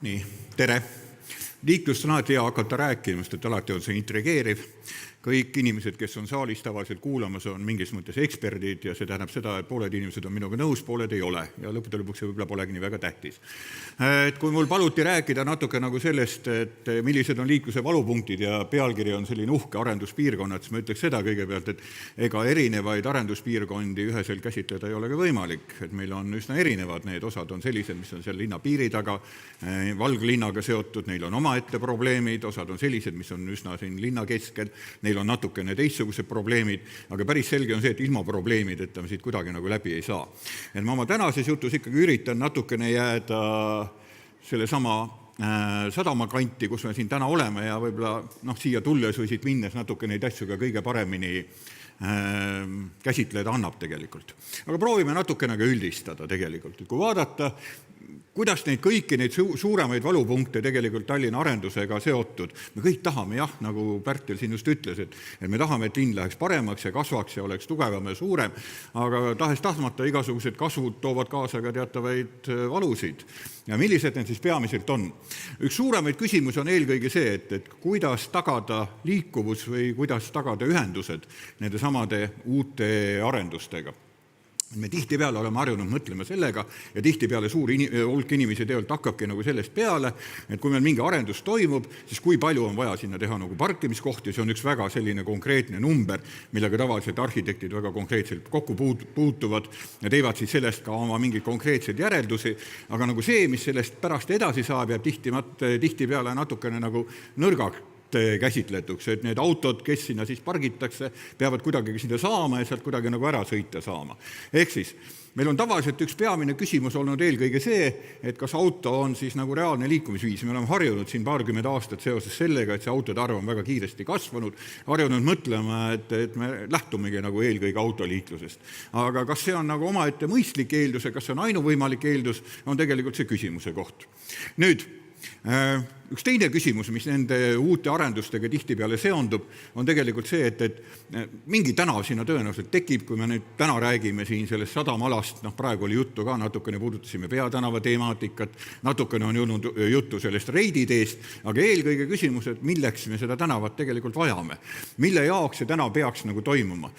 Nii, tere! Liiklust on alati hea hakata rääkima, sest alati on see intrigeeriv. Kõik inimesed, kes on saalis tavaliselt kuulamas, on mingis mõttes eksperdid ja see tähendab seda, et pooled inimesed on minuga nõus, pooled ei ole. Ja lõppude lõpuks see võib-olla polegi nii väga tähtis. Et kui mul paluti rääkida natuke nagu sellest, et millised on liikluse valupunktid ja pealkiri on selline uhke arenduspiirkonnad, siis ma ütleks seda kõigepealt, et ega erinevaid arenduspiirkondi üheselt käsitleda ei ole ka võimalik. Et meil on üsna erinevad, need osad on sellised, mis on seal linna piiri taga, valglinnaga seotud, neil on omaette probleemid, osad on sellised, mis on üsna siin linna keskel, neil on natukene teistsugused probleemid, aga päris selge on see, et ilma probleemideta me siit kuidagi nagu läbi ei saa. Et ma oma tänases jutus ikkagi üritan natukene jääda selle sama sadama kanti, kus me siin täna oleme ja võib-olla siia tulles või siit minnes natuke neid asju ka kõige paremini käsitleda annab tegelikult. Aga proovime natukene ka üldistada tegelikult. Kui vaadata, kuidas neid kõiki neid suuremaid valupunkte tegelikult Tallinna arendusega seotud, me kõik tahame, jah, nagu Pärtel siin just ütles, et me tahame, et linn läheks paremaks ja kasvaks ja oleks tugevam ja suurem, aga tahes-tahtmata igasugused kasvud toovad kaasa ka teatavaid valusid. Ja millised need siis peamiselt on? Üks suuremaid küsimus on eelkõige see, et kuidas tagada liikuvus või kuidas tagada ühendused nende samade uute arendustega. Me tihtipeale oleme harjunud mõtlema sellega ja tihtipeale suur hulk inimesi tegelikult hakkabki nagu sellest peale, et kui meil mingi arendus toimub, siis kui palju on vaja sinna teha nagu parkimiskohti, see on üks väga selline konkreetne number, millega tavaliselt arhitektid väga konkreetselt kokku puutuvad ja teevad siis sellest ka oma mingeid konkreetseid järeldusi, aga nagu see, mis sellest pärast edasi saab, jääb tihtipeale natukene nagu nõrgaks käsitletuks, et need autod, kes sinna siis pargitakse, peavad kuidagi sinna saama ja sealt kuidagi nagu ära sõita saama. Ehk siis, meil on tavaliselt üks peamine küsimus olnud eelkõige see, et kas auto on siis nagu reaalne liikumisviis. Me oleme harjunud siin 20 aastat seoses sellega, et see autode arv on väga kiiresti kasvanud, harjunud mõtlema, et me lähtumegi nagu eelkõige autoliiklusest. Aga kas see on nagu omaette mõistlik eeldus ja kas see on ainuvõimalik eeldus, on tegelikult see küsimuse koht. Nüüd, üks teine küsimus, mis nende uute arendustega tihtipeale seondub, on tegelikult see, et mingi tänav sinna tõenäoliselt tekib, kui me nüüd täna räägime siin sellest sadamalast, praegu oli juttu ka, natukene puudutasime peatänava temaatikat, natukene on jõudnud juttu sellest reiditeest, aga eelkõige küsimus, et milleks me seda tänavat tegelikult vajame, mille jaoks see tänav peaks nagu toimuma.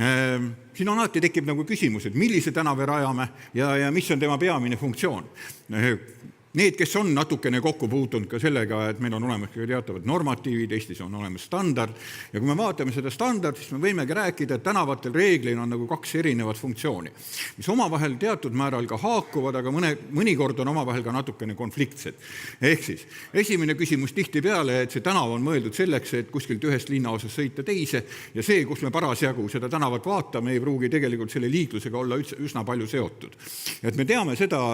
Siin on alati tekib nagu küsimus, et millise tänave rajame ja mis on tema peamine funktsioon. Need, kes on natukene kokku puutunud ka sellega, et meil on olemas ka teatavad normatiivid, Eestis on olemas standard, ja kui me vaatame seda standard, siis me võimegi rääkida, et tänavatel reeglina on nagu kaks erinevat funktsiooni, mis omavahel teatud määral ka haakuvad, aga mõnikord on omavahel ka natukene konfliktsed. Ehk siis, esimene küsimus tihtipeale, et see tänav on mõeldud selleks, et kuskilt ühest linnaosas sõita teise, ja see, kus me parasjagu seda tänavat vaatame, ei pruugi tegelikult selle liiklusega olla üsna palju seotud. Et me teame seda,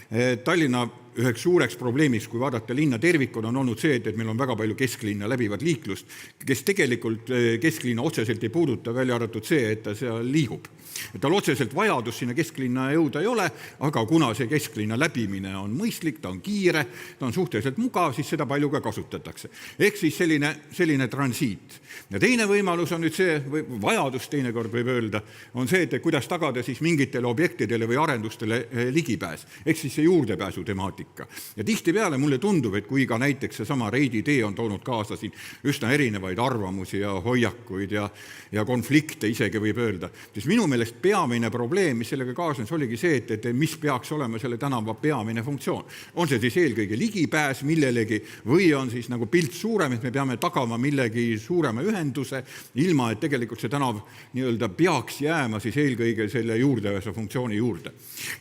et Tallinna üheks suureks probleemiks, kui vaadata linna tervikuna, on olnud see, et meil on väga palju kesklinna läbivad liiklust, kes tegelikult kesklinna otseselt ei puuduta, välja arvatud see, et ta seal liigub. Et tal otseselt vajadus sinna kesklinna jõuda ei ole, aga kuna see kesklinna läbimine on mõistlik, ta on kiire, ta on suhteliselt mugav, siis seda palju ka kasutatakse. Ehk siis selline transiit. Ja teine võimalus on nüüd see, vajadus teinekord võib öelda, on see, et kuidas tagada siis mingitele objektidele või arendustele ligipääs. Ehk siis see juurdepääsu temaatika. Ja tihtipeale mulle tundub, et kui ka näiteks see sama reiditee on toonud kaasa siin üsna erinevaid arvamusi ja hoiakuid ja konflikte isegi võib öelda, siis minu meelest peamine probleem, mis sellega kaasnes, oligi see, et mis peaks olema selle tänava peamine funktsioon. On see siis eelkõige ligipääs millelegi või on siis nagu pilt suurem, et me peame tagama millegi suurema ühenduse, ilma et tegelikult see tänav nii-öelda peaks jääma siis eelkõige selle juurdepääsu funktsiooni juurde.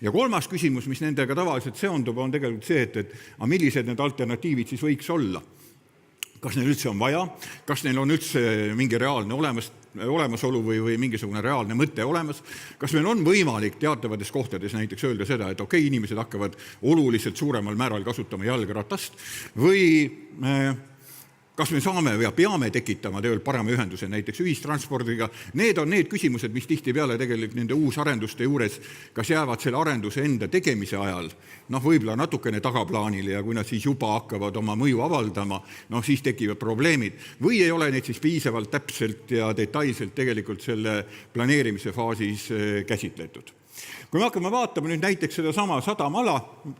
Ja kolmas küsimus, mis nendega tavaliselt seondub, on tegelikult see, et millised need alternatiivid siis võiks olla. Kas neil üldse on vaja, kas neil on üldse mingi reaalne olemasolu või mingisugune reaalne mõte olemas, kas meil on võimalik teatavates kohtades näiteks öelda seda, et okei, inimesed hakkavad oluliselt suuremal määral kasutama jalgratast või kas me saame ja peame tekitama parema ühenduse näiteks ühistranspordiga. Need on need küsimused, mis tihtipeale tegelikult nende uusarenduste juures, kas jäävad selle arenduse enda tegemise ajal, võib-olla natukene tagaplaanile ja kui nad siis juba hakkavad oma mõju avaldama, siis tekivad probleemid. Või ei ole neid siis piisavalt täpselt ja detailselt tegelikult selle planeerimise faasis käsitletud. Kui me hakkame vaatama nüüd näiteks seda sama sadamala,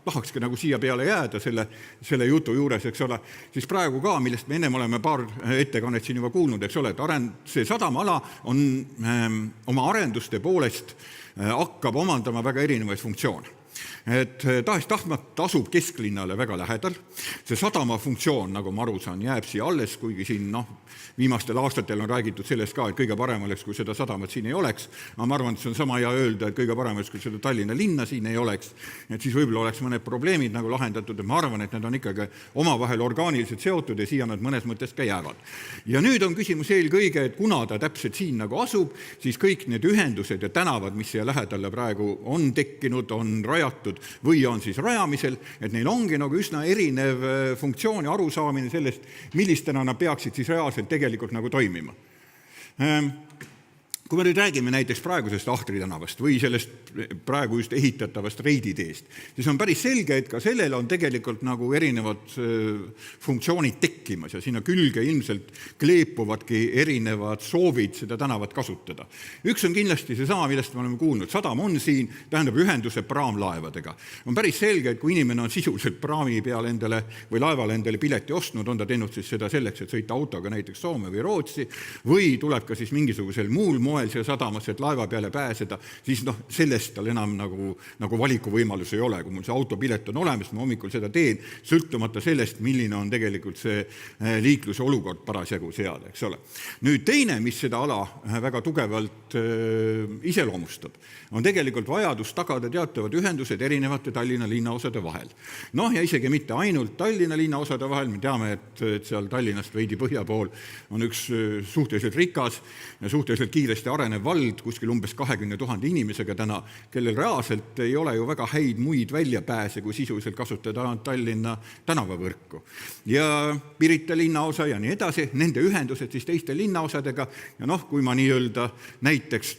tahakski nagu siia peale jääda selle jutu juures, eks ole, siis praegu ka, millest me ennem oleme paar ettekannet siin juba kuulnud, eks ole, et see sadamala on oma arenduste poolest hakkab omandama väga erinevaid funktsioone. Et tahes-tahtmata asub kesklinnale väga lähedal. See sadama funktsioon, nagu ma aru saan, jääb siia alles, kuigi siin viimastel aastatel on räägitud sellest ka, et kõige parem oleks, kui seda sadamat siin ei oleks. Ma arvan, et see on sama hea öelda, et kõige parem oleks, kui seda Tallinna linna siin ei oleks. Et siis võib-olla oleks mõned probleemid nagu lahendatud, et ma arvan, et need on ikkagi omavahel orgaaniliselt seotud ja siia nad mõnes mõttes ka jäävad. Ja nüüd on küsimus eelkõige, et kuna ta täpselt siin nagu asub, siis kõik need ühendused ja tänavad, mis siia lähedale praegu on tekkinud, on rajatud või on siis rajamisel, et neil ongi nagu üsna erinev funktsioon ja arusaamine sellest, millistena nad peaksid siis reaalselt tegelikult nagu toimima. Kui me nüüd räägime näiteks praegusest Ahtri tänavast või sellest praegu just ehitatavast reiditeest, siis on päris selge, et ka sellel on tegelikult nagu erinevad funktsioonid tekkimas ja sinna külge ilmselt kleepuvadki erinevad soovid seda tänavat kasutada. Üks on kindlasti see sama, millest me oleme kuulnud. Sadam on siin, tähendab ühenduse praamlaevadega. On päris selge, et kui inimene on sisuliselt praami peal endale või laeval endale pileti ostnud, on ta teinud siis seda selleks, et sõita autoga näiteks Soome või Rootsi või tuleb ka siis mingisugusel muul moel siia sadamasse, et laeva peale pääseda, siis sellest tal enam nagu valikuvõimalus ei ole. Kui mul see autopilet on olemas, ma hommikul seda teen, sõltumata sellest, milline on tegelikult see liikluse olukord parasjagu seal, eks ole. Nüüd teine, mis seda ala väga tugevalt iseloomustab, on tegelikult vajadus tagada teatavad ühendused erinevate Tallinna linnaosade vahel. Ja isegi mitte ainult Tallinna linnaosade vahel, me teame, et seal Tallinnast veidi põhja pool on üks suhteliselt rikas ja suhteliselt kiiresti arenev vald, kuskil umbes 20 000 inimesega täna, kellel reaalselt ei ole ju väga häid muid väljapääse, kui sisuliselt kasutada Tallinna tänavavõrku. Ja Pirita linnaosa ja nii edasi, nende ühendused siis teiste linnaosadega ja kui ma nii-öelda näiteks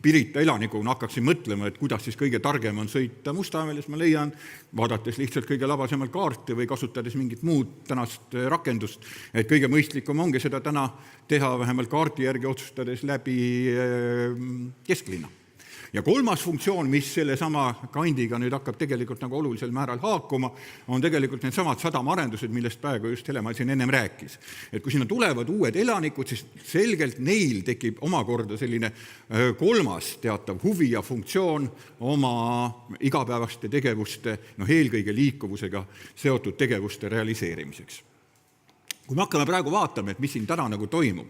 Pirita elanikuna hakkaksin mõtlema, et kuidas siis kõige targem on sõita Mustamäeles, ma leian, vaadates lihtsalt kõige labasemalt kaarti või kasutades mingit muud tänast rakendust, et kõige mõistlikum ongi seda täna teha vähemalt kaarti järgi otsustades läbi kesklinna. Ja kolmas funktsioon, mis selle sama kandiga nüüd hakkab tegelikult nagu olulisel määral haakuma, on tegelikult need samad sadamaarendused, millest praegu just Helema siin ennem rääkis. Et kui sinna tulevad uued elanikud, siis selgelt neil tekib omakorda selline kolmas teatav huvi ja funktsioon oma igapäevaste tegevuste, eelkõige liikuvusega seotud tegevuste realiseerimiseks. Kui me hakkame praegu vaatama, et mis siin täna nagu toimub,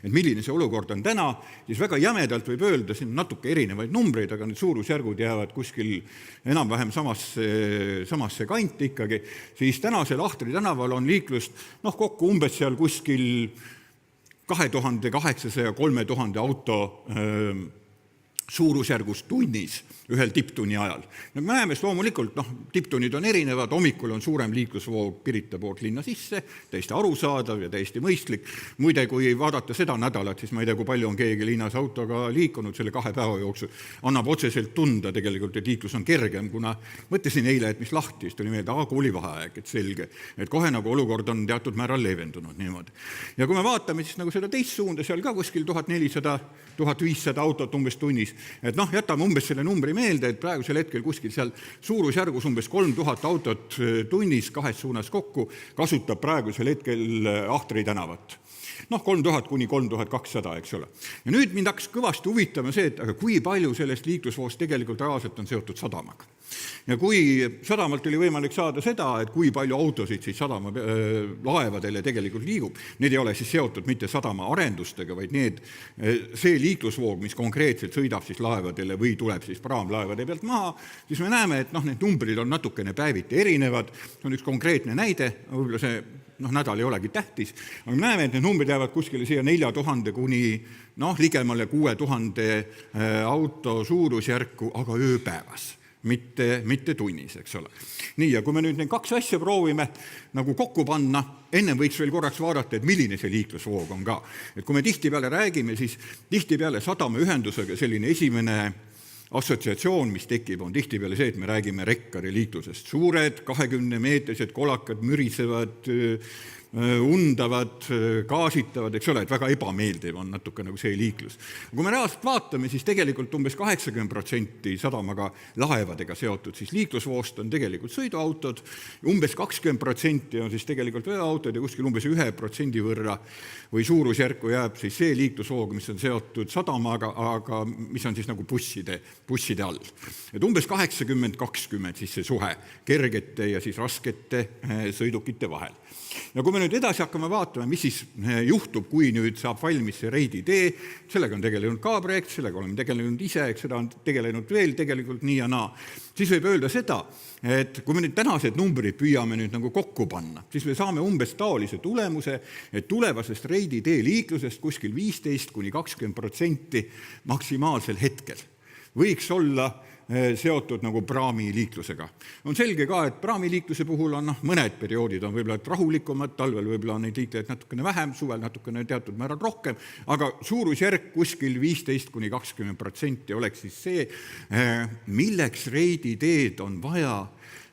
et milline see olukord on täna, siis väga jämedalt võib öelda, siin natuke erinevaid numbreid, aga need suurusjärgud jäävad kuskil enam-vähem samasse kanti ikkagi, siis tänasel Ahtri tänaval on liiklust kokku umbes seal kuskil 2800-3000 auto suurusjärgus tunnis ühel tipptunni ajal. Me näeme, et loomulikult tipptunnid on erinevad, hommikul on suurem liiklusvoog Pirita poolt linna sisse, täiesti arusaadav ja täiesti mõistlik. Muide, kui vaadata seda nädalat, siis ma ei tea, kui palju on keegi linnas autoga liikunud selle 2 päeva jooksul, annab otseselt tunda tegelikult, et liiklus on kergem, kuna mõtlesin eile, et mis lahti, siis tuli meelde, koolivaheaeg, et selge, et kohe nagu olukord on teatud määral leevendunud niimoodi. Ja kui me vaatame siis nagu seda teist suunda, seal ka kuskil 1400-1500 autot umbes tunnis, et jätame umbes selle numbri meelde, et praegusel hetkel kuskil seal suurusjärgus umbes 3000 autot tunnis 2 suunas kokku kasutab praegusel hetkel Ahtri tänavat. 3000 kuni 3200, eks ole. Ja nüüd mind hakkas kõvasti huvitama see, et aga kui palju sellest liiklusvoost tegelikult reaalselt on seotud sadamaga. Ja kui sadamalt oli võimalik saada seda, et kui palju autosid siis sadama laevadele tegelikult liigub, need ei ole siis seotud mitte sadama arendustega, vaid see liiklusvoog, mis konkreetselt sõidab siis laevadele või tuleb siis praamlaevade pealt maha, siis me näeme, et need numbrid on natukene päeviti erinevad. See on üks konkreetne näide, võib-olla see nädal ei olegi tähtis, aga me näeme, et need numbrid jäävad kuskile siia 4000 kuni ligemale 6000 auto suurusjärku, aga ööpäevas. Mitte tunnis, eks ole. Nii, ja kui me nüüd need 2 asja proovime nagu kokku panna, enne võiks veel korraks vaadata, et milline see liiklusvoog on ka. Et kui me tihtipeale räägime, siis tihtipeale sadamaühendusega selline esimene assotsiatsioon, mis tekib, on tihtipeale see, et me räägime rekkari liiklusest. Suured 20-meetrised kolakad mürisevad undavad, gaasitavad, eks ole, et väga ebameeldiv on natuke nagu see liiklus. Kui me reaalselt vaatame, siis tegelikult umbes 80% sadamaga laevadega seotud, siis liiklusvoost on tegelikult sõiduautod, umbes 20% on siis tegelikult veoautod ja kuskil umbes 1% võrra või suurusjärku jääb siis see liiklusvoog, mis on seotud sadamaga, aga mis on siis nagu busside all. Et umbes 80-20 siis see suhe kergete ja siis raskete sõidukite vahel. Ja kui me nüüd edasi hakkame vaatama, mis siis juhtub, kui nüüd saab valmis see Reidi tee, sellega on tegelenud ka projekt, sellega oleme tegelenud ise, seda on tegelenud veel tegelikult nii ja naa, siis võib öelda seda, et kui me nüüd tänased numbrid püüame nüüd nagu kokku panna, siis me saame umbes taolise tulemuse, et tulevasest Reidi tee liiklusest kuskil 15-20% maksimaalsel hetkel võiks olla seotud nagu praamiliiklusega. On selge ka, et praamiliikluse puhul on mõned perioodid on võib-olla rahulikumad, talvel võib-olla on neid liiklejaid natukene vähem, suvel natukene teatud määral rohkem, aga suurusjärk kuskil 15-20% oleks siis see, milleks Reidi teed on vaja,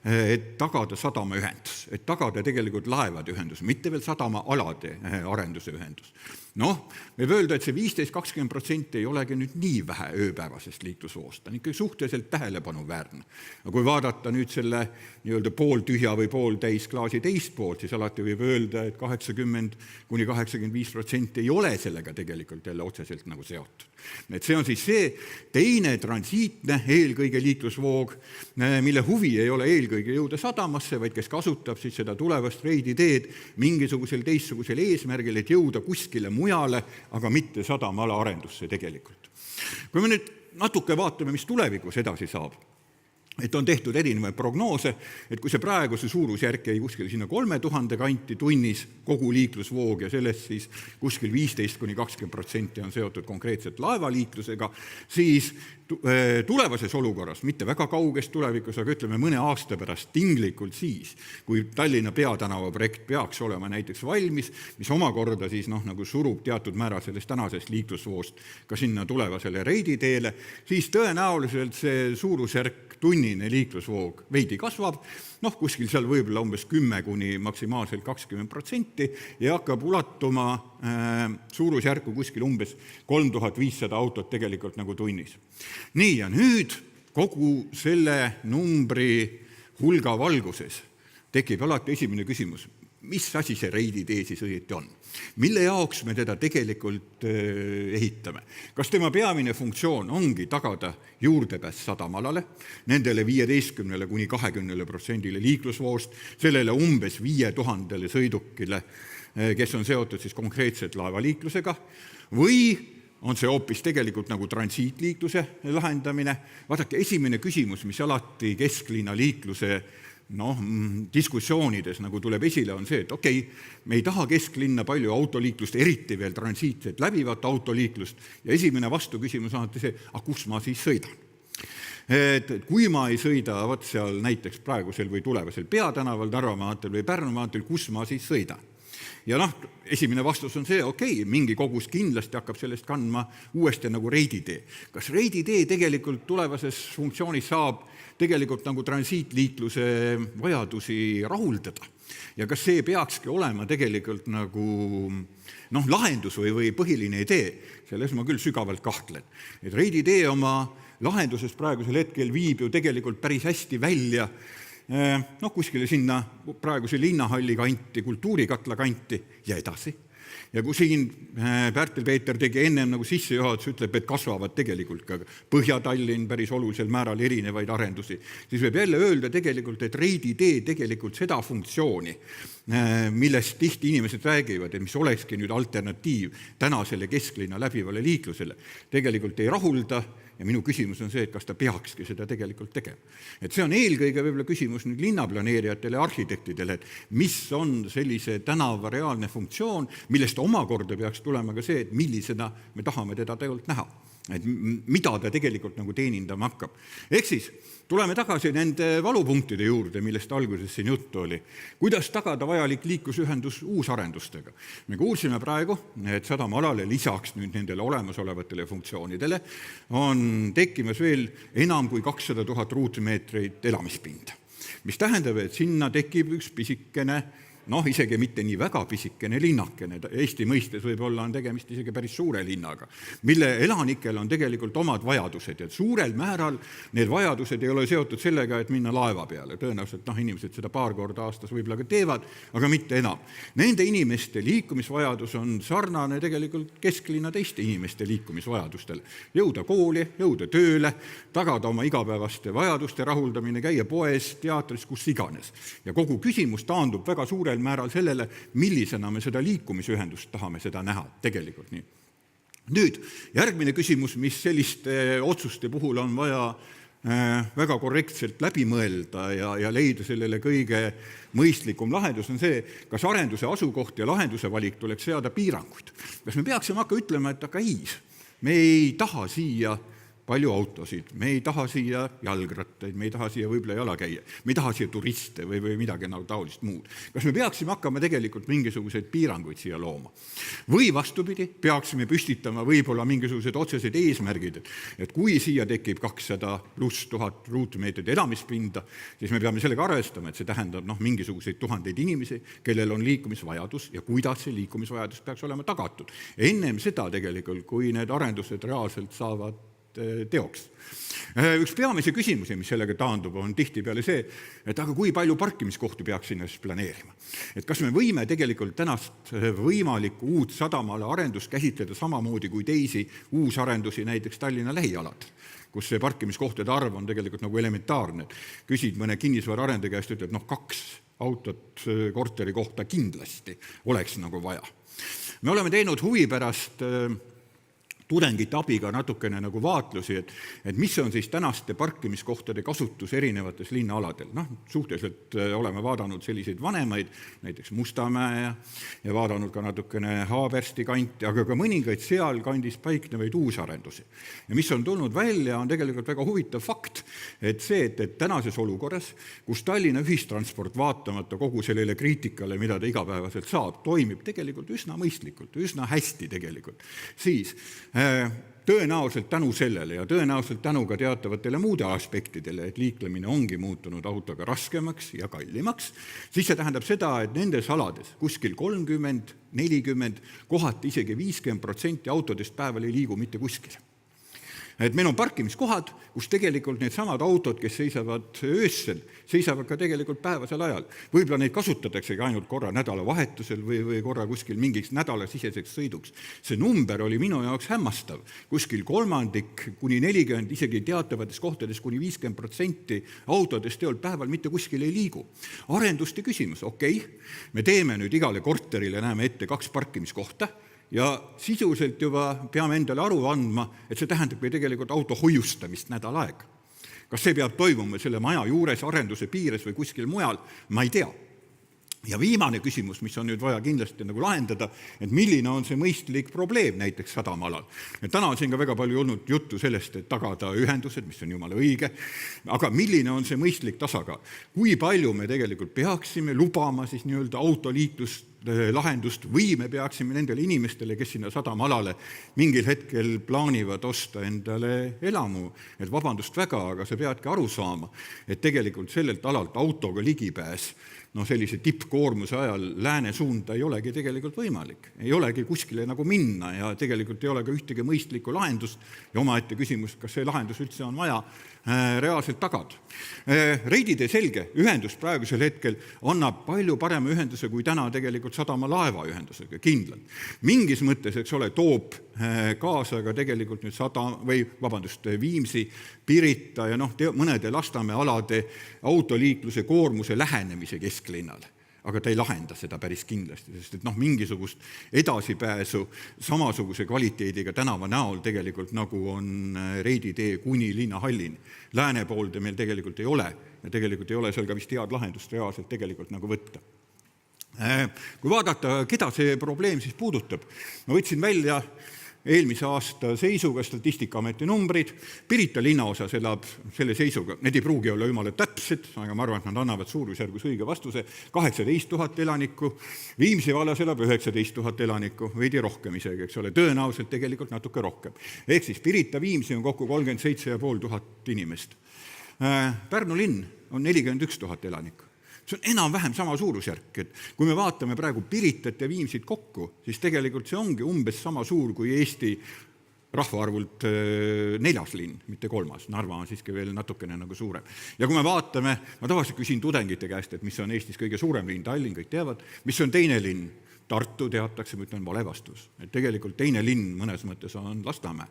et tagada sadamaühendus, et tagada tegelikult laevade ühendus, mitte veel sadamaalade arenduse ühendus. Võib öelda, et see 15-20% ei olegi nüüd nii vähe ööpäevasest liiklusvoost, on ikkagi suhteliselt tähelepanuväärne. Kui vaadata nüüd selle nii-öelda pooltühja või pooltäis klaasi teist poolt, siis alati võib öelda, et 80-85% ei ole sellega tegelikult jälle otseselt nagu seotud. Et see on siis see teine transiitne eelkõige liiklusvoog, mille huvi ei ole eelkõige jõuda sadamasse, vaid kes kasutab siis seda tulevast Reidi teed mingisugusel teistsugusel eesmärgil, et jõuda kuskile mujale, aga mitte sadamaala arendusse tegelikult. Kui me nüüd natuke vaatame, mis tulevikus edasi saab, et on tehtud erinevaid prognoose, et kui see praegu see suurusjärk jäi kuskil sinna 3000 kanti tunnis kogu liiklusvoog ja sellest siis kuskil 15-20% on seotud konkreetselt laevaliiklusega, siis tulevases olukorras, mitte väga kauges tulevikus, aga ütleme mõne aasta pärast tinglikult siis, kui Tallinna peatänava projekt peaks olema näiteks valmis, mis omakorda siis nagu surub teatud määra sellest tänasest liiklusvoost ka sinna tulevasele Reidi teele, siis tõenäoliselt see suurusjärk tunnine liiklusvoog veidi kasvab, kuskil seal võib-olla umbes 10 kuni maksimaalselt 20% ja hakkab ulatuma suurusjärku kuskil umbes 3500 autot tegelikult nagu tunnis. Nii, ja nüüd kogu selle numbri hulga valguses tekib alati esimene küsimus, mis asi see Reidi tee siis õieti on? Mille jaoks me teda tegelikult ehitame? Kas tema peamine funktsioon ongi tagada juurdepääs sadamalale, nendele 15-20% liiklusvoost, sellele umbes 5000 sõidukile, kes on seotud siis konkreetselt laevaliiklusega, või on see hoopis tegelikult nagu transiitliikluse lahendamine? Vaadake, esimene küsimus, mis alati kesklinna liikluse diskussioonides nagu tuleb esile, on see, et okei, me ei taha kesklinna palju autoliiklust, eriti veel transiitset läbivat autoliiklust, ja esimene vastuküsimus on see, kus ma siis sõidan? Et kui ma ei sõida seal näiteks praegusel või tulevasel peatänaval, Narva maanteel või Pärnu maanteel, kus ma siis sõidan? Ja esimene vastus on see, okei, mingi kogus kindlasti hakkab sellest kandma uuesti nagu Reidi tee. Kas Reidi tee tegelikult tulevases funktsioonis saab tegelikult nagu transiitliikluse vajadusi rahuldada? Ja kas see peakski olema tegelikult nagu lahendus või põhiline idee? Selles ma küll sügavalt kahtlen. Et Reidi tee oma lahenduses praegusel hetkel viib ju tegelikult päris hästi välja kuskile sinna praeguse linnahalli kanti, kultuurikatla kanti ja edasi. Ja kui siin Pärtel-Peeter tegi ennem nagu sissejuhatus, ütleb, et kasvavad tegelikult ka Põhja-Tallinn päris olulisel määral erinevaid arendusi, siis võib jälle öelda tegelikult, et Reidi tee tegelikult seda funktsiooni, millest tihti inimesed räägivad, et mis olekski nüüd alternatiiv tänasele kesklinna läbivale liiklusele, tegelikult ei rahulda. Ja minu küsimus on see, et kas ta peakski seda tegelikult tegema. Et see on eelkõige võib-olla küsimus nüüd linnaplaneerijatele ja arhitektidele, et mis on sellise tänava reaalne funktsioon, millest omakorda peaks tulema ka see, et millisena me tahame teda tegelikult näha. Et mida ta tegelikult nagu teenindama hakkab. Ehk siis tuleme tagasi nende valupunktide juurde, millest alguses siin juttu oli. Kuidas tagada vajalik liiklusühendus uusarendustega? Me kuulsime praegu, et sadamaalale lisaks nüüd nendele olemasolevatele funktsioonidele on tekkimas veel enam kui 200 000 ruutmeetreid elamispinda. Mis tähendab, et sinna tekib üks pisikene isegi mitte nii väga pisikene linnakene, Eesti mõistes võib-olla on tegemist isegi päris suure linnaga, mille elanikel on tegelikult omad vajadused ja suurel määral need vajadused ei ole seotud sellega, et minna laeva peale. Tõenäoliselt inimesed seda paar korda aastas võib-olla ka teevad, aga mitte enam. Nende inimeste liikumisvajadus on sarnane tegelikult kesklinna teiste inimeste liikumisvajadustele. Jõuda kooli, jõuda tööle, tagada oma igapäevaste vajaduste rahuldamine, käia poes, teatris, kus iganes. Ja kogu küsimus taandub väga suurel määral sellele, millisena me seda liikumisühendust tahame seda näha tegelikult nii. Nüüd, järgmine küsimus, mis selliste otsuste puhul on vaja väga korrektselt läbi mõelda ja leida sellele kõige mõistlikum lahendus on see, kas arenduse asukoht ja lahenduse valik tuleks seada piiranguid. Kas me peaksime hakka ütlema, et aga ei, me ei taha siia palju autosid, me ei taha siia jalgrattaid, me ei taha siia võib-olla jalakäia, me ei taha siia turiste või midagi taolist muud. Kas me peaksime hakkama tegelikult mingisuguseid piiranguid siia looma? Või vastupidi, peaksime püstitama võib-olla mingisugused otsesed eesmärgid, et kui siia tekib 200 pluss 1000 ruutmeetrit elamispinda, siis me peame sellega arvestama, et see tähendab mingisuguseid tuhandeid inimesi, kellel on liikumisvajadus ja kuidas see liikumisvajadus peaks olema tagatud. Ennem seda tegelikult, kui need arendused reaalselt saavad teoks. Üks peamise küsimusi, mis sellega taandub, on tihtipeale see, et aga kui palju parkimiskohti peaks sinna planeerima. Et kas me võime tegelikult tänast võimalikku uut sadamale arendust käsitleda samamoodi kui teisi uusarendusi näiteks Tallinna lähialad, kus see parkimiskohtade arv on tegelikult nagu elementaarne. Küsid mõne kinnisvaraarende käest, ütleb, 2 autot korteri kohta kindlasti oleks nagu vaja. Me oleme teinud huvi pärast tudengite abiga natukene nagu vaatlusi, et mis on siis tänaste parkimiskohtade kasutus erinevates linnaaladel. Suhteliselt oleme vaadanud selliseid vanemaid, näiteks Mustamäe ja vaadanud ka natukene Haabersti kanti, aga ka mõningaid seal kandis paiknevaid uusarendusi. Ja mis on tulnud välja, on tegelikult väga huvitav fakt, et see, et tänases olukorras, kus Tallinna ühistransport vaatamata kogu sellele kriitikale, mida ta igapäevaselt saab, toimib tegelikult üsna mõistlikult, üsna hästi tegelikult, siis tõenäoliselt tänu sellele ja tõenäoliselt tänu ka teatavatele muude aspektidele, et liiklemine ongi muutunud autoga raskemaks ja kallimaks, siis see tähendab seda, et nendes alades kuskil 30, 40, kohati isegi 50% autodest päeval ei liigu mitte kuskile. Et meil on parkimiskohad, kus tegelikult need samad autod, kes seisavad öössel, seisavad ka tegelikult päevasel ajal. Võib-olla neid kasutataksegi ainult korra nädalavahetusel või korra kuskil mingiks nädalasiseseks sõiduks. See number oli minu jaoks hämmastav. Kuskil 3% kuni 40%, isegi teatavates kohtades kuni 50% autodest päeval mitte kuskil ei liigu. Arenduste küsimus, okei, me teeme nüüd igale korterile, näeme ette 2 parkimiskohta, ja sisuliselt juba peame endale aru andma, et see tähendab tegelikult auto hoiustamist nädal aega. Kas see peab toimuma selle maja juures, arenduse piires või kuskil mujal, ma ei tea. Ja viimane küsimus, mis on nüüd vaja kindlasti nagu lahendada, et milline on see mõistlik probleem näiteks sadamalal. Täna on siin ka väga palju olnud juttu sellest, et tagada ühendused, mis on jumala õige, aga milline on see mõistlik tasakaal? Kui palju me tegelikult peaksime lubama siis autoliiklust lahendust või me peaksime nendele inimestele, kes sinna sadamalale mingil hetkel plaanivad osta endale elamu. Et vabandust väga, aga sa peadki aru saama, et tegelikult sellelt alalt autoga ligipääs sellise tippkoormuse ajal lääne suunda ei olegi tegelikult võimalik. Ei olegi kuskile nagu minna ja tegelikult ei ole ka ühtegi mõistlikku lahendust ja omaette küsimus, kas see lahendus üldse on vaja reaalselt tagada. Reiditee selge ühendus praegusel hetkel annab palju parema ühenduse kui täna tegelikult sadama laeva ühendusega, kindlalt. Mingis mõttes, toob kaasa ka tegelikult nüüd Viimsi, Pirita ja mõnede Lasnamäe alade autoliikluse koormuse lähenemise kesklinnale. Aga ta ei lahenda seda päris kindlasti, sest et mingisugust edasipääsu samasuguse kvaliteediga tänava näol tegelikult nagu on Reiditee kuni linnahallini. Lääne poolde meil tegelikult ei ole ja tegelikult ei ole seal ka vist head lahendust reaalselt tegelikult nagu võtta. Kui vaadata, keda see probleem siis puudutab, ma võtsin välja eelmise aasta seisuga Statistikaameti numbrid. Pirita linnaosas elab selle seisuga, need ei pruugi olla jumala täpsed, aga ma arvan, et nad annavad suurusjärgus õige vastuse, 18 000 elanikku, Viimsi vallas elab 19 000 elanikku, veidi rohkem isegi, tõenäoliselt tegelikult natuke rohkem. Ehk siis Pirita Viimsi on kokku 37 500 inimest. Pärnu linn on 41 000 elanikku. See on enam-vähem sama suurusjärk, et kui me vaatame praegu Piritat ja Viimsit kokku, siis tegelikult see ongi umbes sama suur kui Eesti rahvaarvult 4. linn, mitte 3. Narva on siiski veel natukene nagu suurem. Ja kui me vaatame, ma tavaliselt küsin tudengite käest, et mis on Eestis kõige suurem linn, Tallinn, kõik teavad, mis on teine linn, Tartu teatakse, ma ütlen vale vastus. Et tegelikult teine linn mõnes mõttes on Lasnamäe.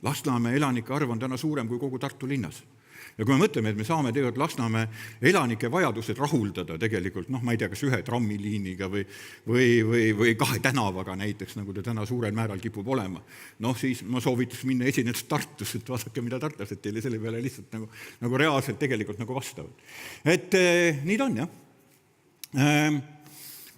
Lasnamäe elanike arv on täna suurem kui kogu Tartu linnas. Ja kui me mõtleme, et me saame tegelikult Lasnamäe elanike vajadused rahuldada tegelikult, ma ei tea, kas 1 trammiliiniga või 2 tänavaga näiteks, nagu ta täna suurel määral kipub olema, siis ma soovitus minna esinedes Tartus, et vaadake, mida tartlased teile selle peale lihtsalt nagu reaalselt tegelikult nagu vastavad. Et nii ta on, jah.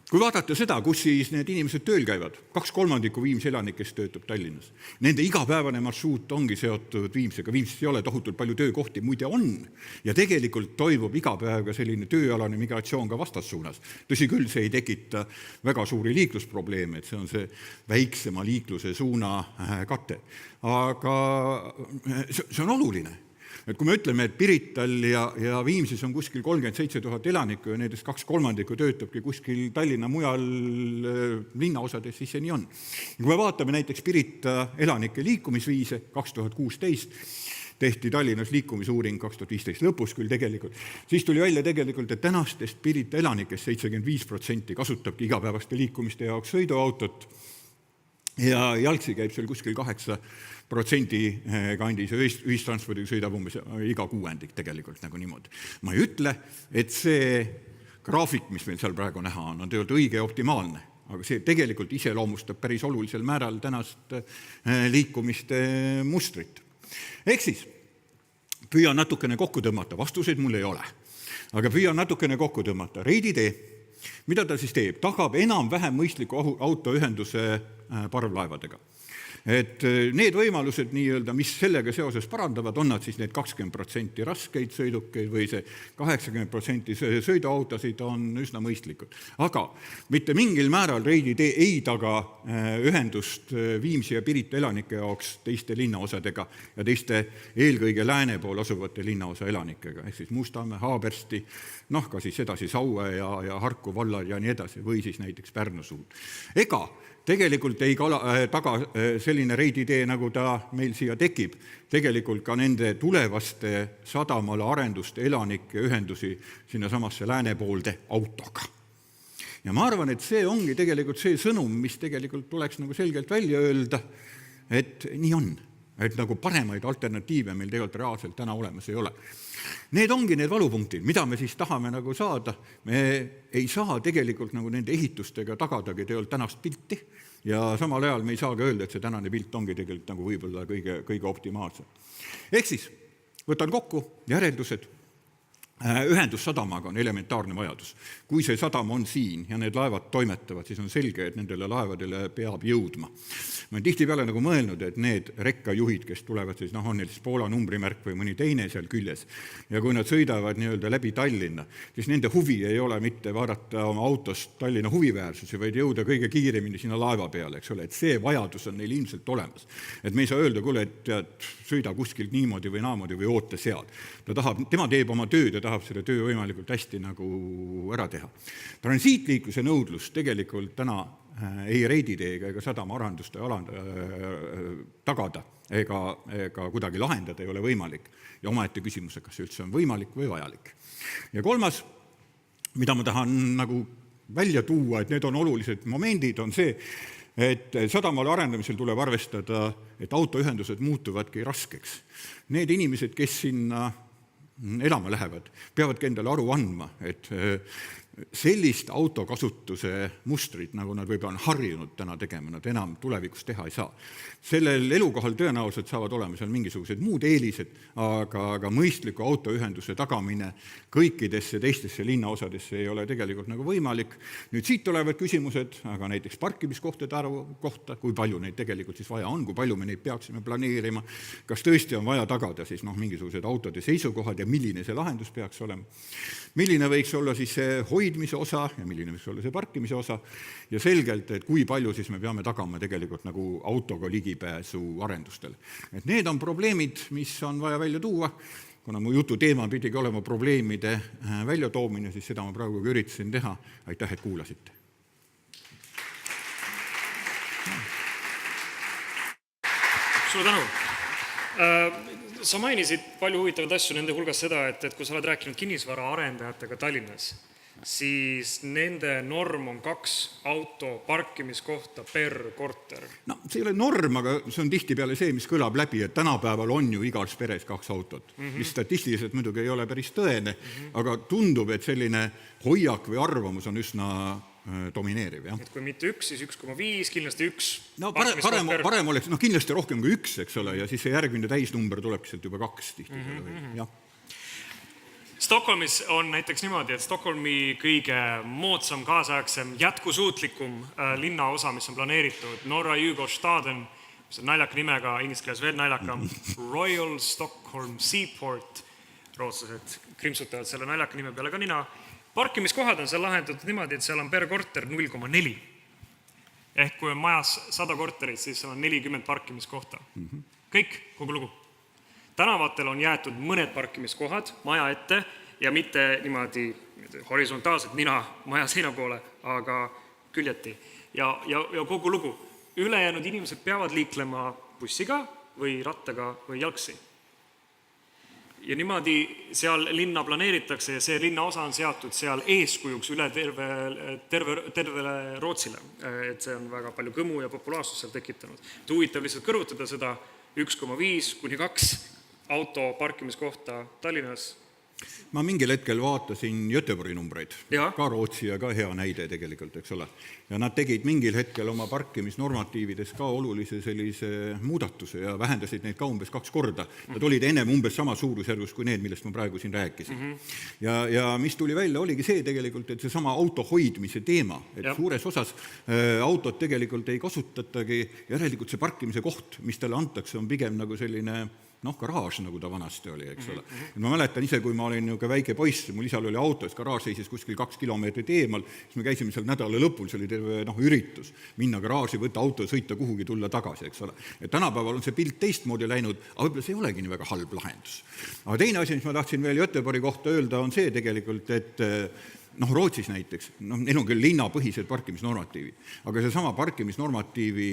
Kui vaadata seda, kus siis need inimesed tööl käivad, 2/3 Viimsi elanikest töötab Tallinnas. Nende igapäevane marsruut ongi seotud Viimsiga. Viimsis ei ole tohutult palju töökohti, muide on. Ja tegelikult toimub iga päev ka selline tööalane migratsioon ka vastassuunas. Tõsi küll, see ei tekita väga suuri liiklusprobleeme, et see on see väiksema liikluse suuna kate. Aga see on oluline. Et kui me ütleme, et Pirital ja Viimsis on kuskil 37 000 elanikku ja nendest 2/3 töötabki kuskil Tallinna mujal linnaosades, siis see nii on. Ja kui me vaatame näiteks Pirita elanike liikumisviise 2016, tehti Tallinnas liikumisuuring 2015 lõpus küll tegelikult, siis tuli välja tegelikult, et tänastest Pirita elanikest 75% kasutabki igapäevaste liikumiste jaoks sõiduautot ja jalgsi käib seal kuskil 8% kandis ja ühistranspordiga sõidab umbes iga 6. tegelikult nagu niimoodi. Ma ei ütle, et see graafik, mis meil seal praegu näha on tegelikult õige ja optimaalne, aga see tegelikult iseloomustab päris olulisel määral tänast liikumiste mustrit. Ehk siis, püüan natukene kokku tõmmata, vastuseid mul ei ole, aga püüan natukene kokku tõmmata. Reiditee, mida ta siis teeb? Tagab enam-vähem mõistliku autoühenduse parvlaevadega. Et need võimalused, mis sellega seoses parandavad, on nad siis need 20% raskeid sõidukeid või see 80% sõiduautosid on üsna mõistlikud. Aga mitte mingil määral Reiditee ei taga ühendust Viimsi ja Pirita elanike jaoks teiste linnaosadega ja teiste eelkõige lääne pool asuvate linnaosa elanikega, ehk siis Mustamäe, Haabersti, ka siis edasi Saue ja Harku vallad ja nii edasi, või siis näiteks Pärnu suund. Ega tegelikult ei taga selline Reiditee, nagu ta meil siia tekib, tegelikult ka nende tulevaste sadamale arenduste elanike ühendusi sinna samasse lääne poolde autoga. Ja ma arvan, et see ongi tegelikult see sõnum, mis tegelikult tuleks nagu selgelt välja öelda, et nii on. Et nagu paremaid alternatiive meil tegelikult reaalselt täna olemas ei ole. Need ongi need valupunktid, mida me siis tahame nagu saada. Me ei saa tegelikult nagu nende ehitustega tagadagi tegelikult tänast pilti ja samal ajal me ei saa ka öelda, et see tänane pilt ongi tegelikult nagu võib-olla kõige optimaalsem. Ehk siis võtan kokku järeldused. Ühendus sadamaga on elementaarne vajadus. Kui see sadam on siin ja need laevad toimetavad, siis on selge, et nendele laevadele peab jõudma. Ma olen tihtipeale nagu mõelnud, et need rekkajuhid, kes tulevad, siis on neil siis Poola numbrimärk või mõni teine seal küljes, ja kui nad sõidavad läbi Tallinna, siis nende huvi ei ole mitte vaadata oma autost Tallinna huviväärsusi, vaid jõuda kõige kiiremini sinna laeva peale, eks ole, et see vajadus on neil ilmselt olemas. Et me ei saa öelda, kuule, et sõida kuskilt niimoodi või naamoodi või oota seal. Tema teeb oma tööd ja tahab selle töö võimalikult hästi nagu ära teha. Transiitliikluse nõudlus tegelikult täna ei Reiditeega ega sadama arenduste tagada ega kuidagi lahendada ei ole võimalik. Ja omaette küsimus, kas see üldse on võimalik või vajalik. Ja kolmas, mida ma tahan nagu välja tuua, et need on olulised momendid, on see, et sadamale arendamisel tuleb arvestada, et autoühendused muutuvadki raskeks. Need inimesed, kes sinna elama lähevad, peavadki endale aru andma, et sellist autokasutuse mustrit, nagu nad võib-olla on harjunud täna tegema, nad enam tulevikus teha ei saa. Sellel elukohal tõenäoliselt saavad olema seal mingisugused muud eelised, aga mõistliku autoühenduse tagamine kõikidesse teistesse linnaosadesse ei ole tegelikult nagu võimalik. Nüüd siit tulevad küsimused, aga näiteks parkimiskohtade arvu kohta, kui palju neid tegelikult siis vaja on, kui palju me neid peaksime planeerima, kas tõesti on vaja tagada siis mingisugused autode seisukohad ja milline see lahendus peaks olema. Milline võiks olla siis see hoidmise osa ja milline võiks olla see parkimise osa ja selgelt, et kui palju siis me peame tagama tegelikult nagu autoga ligipääsu arendustele. Et need on probleemid, mis on vaja välja tuua kuna mu jutu teema pidigi olema probleemide väljatoomine, siis seda ma praegu ka üritasin teha. Aitäh, et kuulasite. Suur tänu. Sa mainisid palju huvitavaid asju nende hulgas seda, et kui sa oled rääkinud kinnisvara arendajatega Tallinnas, siis nende norm on 2 auto parkimiskohta per korter. No, see ei ole norm, aga see on tihtipeale see, mis kõlab läbi, et tänapäeval on ju igas peres 2 autot, mis statistiliselt muidugi ei ole päris tõene, aga tundub, et selline hoiak või arvamus on üsna domineeriv. Jah. Et kui mitte 1, siis 1,5, kindlasti 1. No, parem oleks kindlasti rohkem kui 1, eks ole, ja siis see järgmine täisnumber tulebki sealt juba 2 tihtipeale. Jah. Stockholmis on näiteks niimoodi, et Stockholmi kõige moodsam, kaasaegsem, jätkusuutlikum linnaosa, mis on planeeritud, Norra Djurgårdsstaden, mis on naljaka nimega, inglise keeles veel naljakam, Royal Stockholm Seaport, rootslased krimsutavad selle naljaka nime peale ka nina. Parkimiskohad on seal lahendatud niimoodi, et seal on per korter 0,4. Ehk kui on majas 100 korterit, siis seal on 40 parkimiskohta. Kõik, kogu lugu. Tänavatel on jäetud mõned parkimiskohad maja ette ja mitte niimoodi horisontaalselt nina maja seina poole, aga küljeti. Ja kogu lugu. Ülejäänud inimesed peavad liiklema bussiga või rattaga või jalgsi. Ja niimoodi seal linna planeeritakse ja see linna osa on seatud seal eeskujuks üle tervele Rootsile. Et see on väga palju kõmu ja populaarsust seal tekitanud. Huvitav lihtsalt kõrvutada seda 1,5 kuni 2 auto parkimiskohta Tallinnas. Ma mingil hetkel vaatasin Göteborgi numbreid, ka Rootsi ja ka hea näide tegelikult, eks ole. Ja nad tegid mingil hetkel oma parkimisnormatiivides ka olulise sellise muudatuse ja vähendasid neid ka umbes 2 korda. Nad olid ennem umbes sama suurusjärgus kui need, millest ma praegu siin rääkisin. Ja mis tuli välja, oligi see tegelikult, et see sama auto hoidmise teema, et suures osas autot tegelikult ei kasutatagi, järelikult see parkimise koht, mis talle antakse, on pigem nagu selline garaaž, nagu ta vanasti oli, eks ole. Ma mäletan ise, kui ma olin väike poiss, mul isal oli auto, garaaž seisis kuskil 2 kilomeetrit eemal, siis me käisime seal nädala lõpul, see oli terve üritus, minna garaaži, võtta auto, sõita kuhugi, tulla tagasi, eks ole. Et tänapäeval on see pilt teistmoodi läinud, aga võib-olla see ei olegi nii väga halb lahendus. Aga teine asi, mis ma tahtsin veel Göteborgi kohta öelda, on see tegelikult, et Rootsis näiteks, neil on küll linnapõhised parkimisnormatiivid, aga see sama parkimisnormatiivi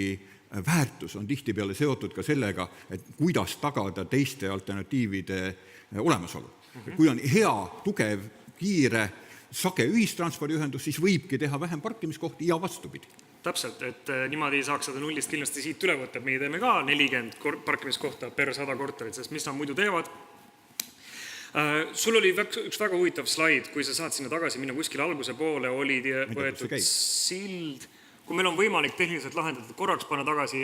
väärtus on tihtipeale seotud ka sellega, et kuidas tagada teiste alternatiivide olemasolu. Kui on hea, tugev, kiire, sage ühistranspordiühendus, siis võibki teha vähem parkimiskohti ja vastupidi. Täpselt, et niimoodi saaks seda nullist kindlasti siit üle võtta, et meie teeme ka 40 parkimiskohta per 100 korterit, sest mis nad muidu teevad. Sul oli üks väga huvitav slaid, kui sa saad sinna tagasi minna kuskil alguse poole, oli võetud sild. Kui meil on võimalik tehniliselt lahendatud, korraks panna tagasi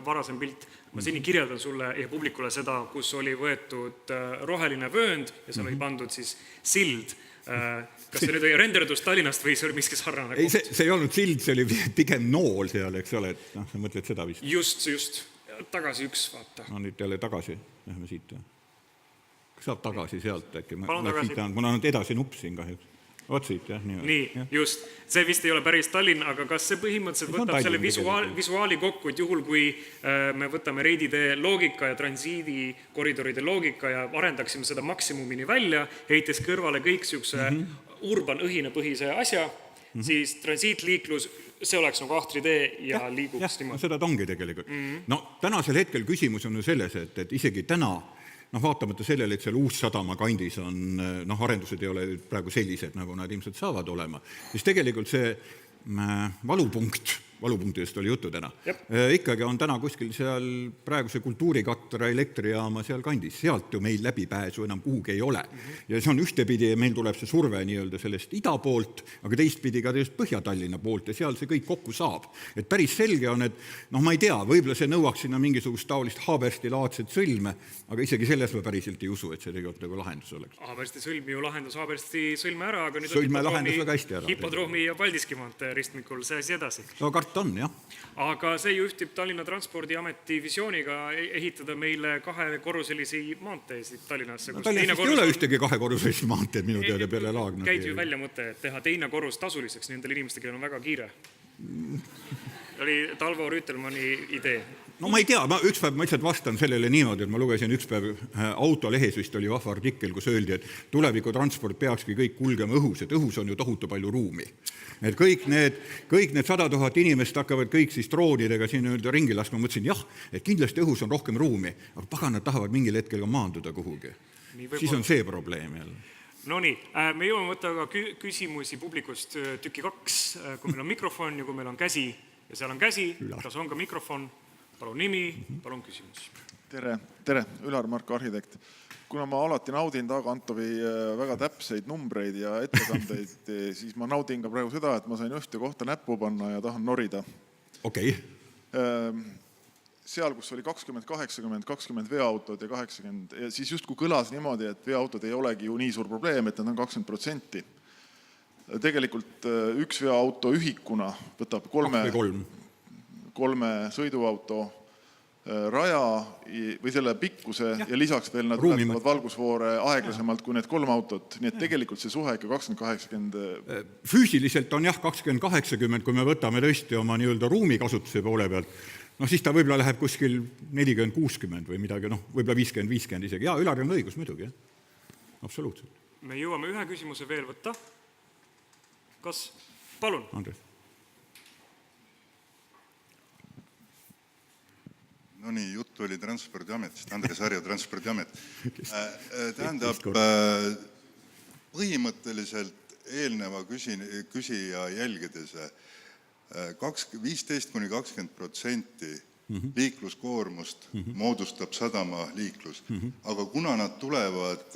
varasem pilt, ma seni kirjeldan sulle ja publikule seda, kus oli võetud roheline vöönd ja seal oli pandud siis sild. Kas see nüüd oli renderdus Tallinnast või see oli miski sarnane? Ei, see ei olnud sild, see oli pigem nool seal, eks ole, et sa mõtled seda vist. Just. Tagasi üks, vaata. No nüüd jälle tagasi, lähme siit. Kas saab tagasi sealt äkki? Palun tagasi. Mul on edasi nupp siin kahjuks. Otsid, jah. Nii, just. See vist ei ole päris Tallinn, aga kas see põhimõtteliselt võtab selle visuaali kokku, et juhul kui me võtame reidide loogika ja transiidi koridoride loogika ja arendaksime seda maksimumini välja, heites kõrvale kõik siukse urban õhinapõhise asja, siis transiitliiklus, see oleks nagu ahtritee ja liiguks niimoodi. Seda ta ongi tegelikult. No tänasel hetkel küsimus on ju selles, et isegi täna vaatamata sellele, et seal Uus-Sadama kandis on, arendused ei ole praegu sellised, nagu nad ilmselt saavad olema, siis tegelikult see valupunktidest oli jutu täna. Ikkagi on täna kuskil seal praeguse kultuurikatra elektrijaama seal kandis. Sealt ju meil läbipääsu enam kuhugi ei ole. Ja see on ühtepidi, meil tuleb see surve nii-öelda sellest ida poolt, aga teistpidi ka Põhja-Tallinna poolt ja seal see kõik kokku saab. Et päris selge on, et ma ei tea, võib-olla see nõuaks sinna mingisugust taolist Haabersti-laadset sõlme, aga isegi selles ma päriselt ei usu, et see tegelikult nagu lahendus oleks. Haabersti sõlm ju lahendus Haabersti sõlme ära, aga nüüd on hipodroomi ja Paldiski maantee ristmikul see asi edasi. No kart on, jah. Aga see juhtib Tallinna Transpordiameti visiooniga ehitada meile 2-korruselisi maanteesid Tallinnasse. Tallinnas ei ole ühtegi 2-korruselisi maanteed minu teada peale Laagna. Käid ju välja mõte, et teha teine korrus tasuliseks nendel inimestel, kellel on väga kiire. Oli Talvo Rüütelmanni idee. no ma ei tea, ükspäev ma lihtsalt vastan sellele niimoodi, et ma lugesin ükspäev Autolehes vist oli vahva artikkel, kus öeldi, et tulevikutransport peakski kõik kulgema õhus, et õhus on ju tohutu palju ruumi. Et kõik need 100 000 inimest hakkavad kõik siis droonidega siin ringi laskma, mõtlesin jah, et kindlasti õhus on rohkem ruumi, aga pagan, nad tahavad mingil hetkel ka maanduda kuhugi. Siis on see probleem jälle. No nii, me jõuame võtta ka küsimusi publikust tükki 2, kui meil on mikrofon ja kui meil on käsi ja seal on käsi, kas on ka mikrofon, palun nimi, palun küsimus. Tere, Ülar Marko arhitekt. Kuna ma alati naudin Taag Antovi väga täpseid numbreid ja ettekandeid, siis ma naudin ka praegu seda, et ma sain ühte kohta näppu panna ja tahan norida. Okei. Seal, kus oli 20 veoautod ja 80, ja siis justkui kõlas niimoodi, et veoautod ei olegi ju nii suur probleem, et nad on 20%. Tegelikult üks veoauto ühikuna võtab kolme sõiduauto raja või selle pikkuse ja lisaks veel nad ületavad valgusfoore aeglasemalt kui need 3 autot. Nii et tegelikult see suhe ikka 20-80... Füüsiliselt on jah 20-80, kui me võtame tõesti oma ruumikasutuse poole pealt, no siis ta võib-olla läheb kuskil 40-60 või midagi, võib-olla 50-50 isegi. Jaa, Ülar on õigus muidugi, jah. Absoluutselt. Me jõuame ühe küsimuse veel võtta. Kas? Palun. Andres. No nii, juttu oli Transpordiametist, Andres Harju Transpordiamet. Tähendab, põhimõtteliselt eelneva küsija jälgides 15-20% liikluskoormust moodustab sadama liiklus, aga kuna nad tulevad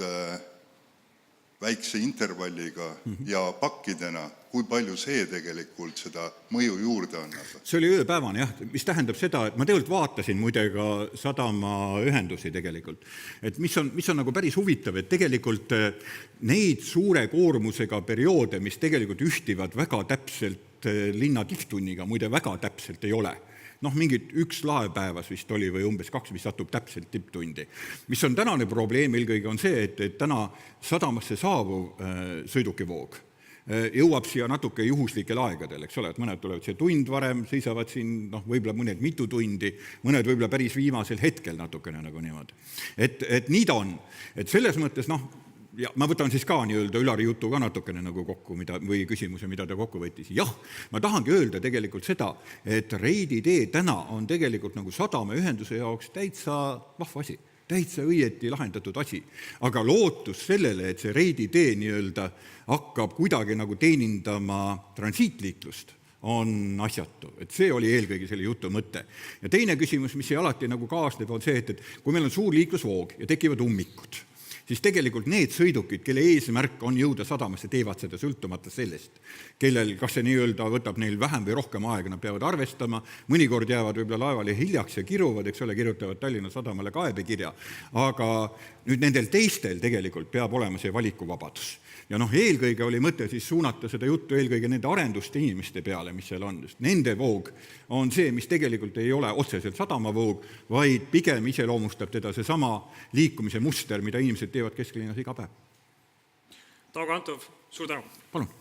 väikse intervalliga ja pakkidena, kui palju see tegelikult seda mõju juurde annab? See oli ööpäevane, jah, mis tähendab seda, et ma tegelikult vaatasin muide ka sadamaühendusi tegelikult. Et mis on nagu päris huvitav, et tegelikult neid suure koormusega perioode, mis tegelikult ühtivad väga täpselt linna tipptunniga, muide väga täpselt ei ole. Mingid 1 laev päevas vist oli või umbes 2, mis satub täpselt tipptundi. Mis on tänane probleem eelkõige on see, et täna sadamasse saabuv sõidukivoog jõuab siia natuke juhuslikel aegadel, eks ole, et mõned tulevad siia tund varem, seisavad siin, võib-olla mõned mitu tundi, mõned võib-olla päris viimasel hetkel natukene nagu niimoodi. Et nii ta on. Et selles mõttes, ja ma võtan siis ka Ülari jutu ka natukene nagu kokku või küsimuse, mida ta kokku võttis. Jah, ma tahangi öelda tegelikult seda, et reiditee täna on tegelikult nagu sadamaühenduse jaoks täitsa vahva asi, täitsa õieti lahendatud asi. Aga lootus sellele, et see reiditee hakkab kuidagi nagu teenindama transiitliiklust, on asjatu. Et see oli eelkõige selle jutu mõte. Ja teine küsimus, mis alati nagu kaasneb, on see, et kui meil on suur liiklusvoog ja tekivad ummikud, siis tegelikult need sõidukid, kelle eesmärk on jõuda sadamasse, teevad seda sõltumata sellest, kellel kas see võtab neil vähem või rohkem aega, nad peavad arvestama, mõnikord jäävad võib-olla laevale hiljaks ja kiruvad, eks ole, kirjutavad Tallinna Sadamale kaebekirja, aga nüüd nendel teistel tegelikult peab olema see valikuvabadus. Ja eelkõige oli mõte siis suunata seda juttu eelkõige nende arenduste inimeste peale, mis seal on. Nende voog on see, mis tegelikult ei ole otseselt sadamavoog, vaid pigem iseloomustab teda see sama liikumise muster, mida inimesed teevad kesklinnas iga päev. Taag Antov, suur tänu. Palun.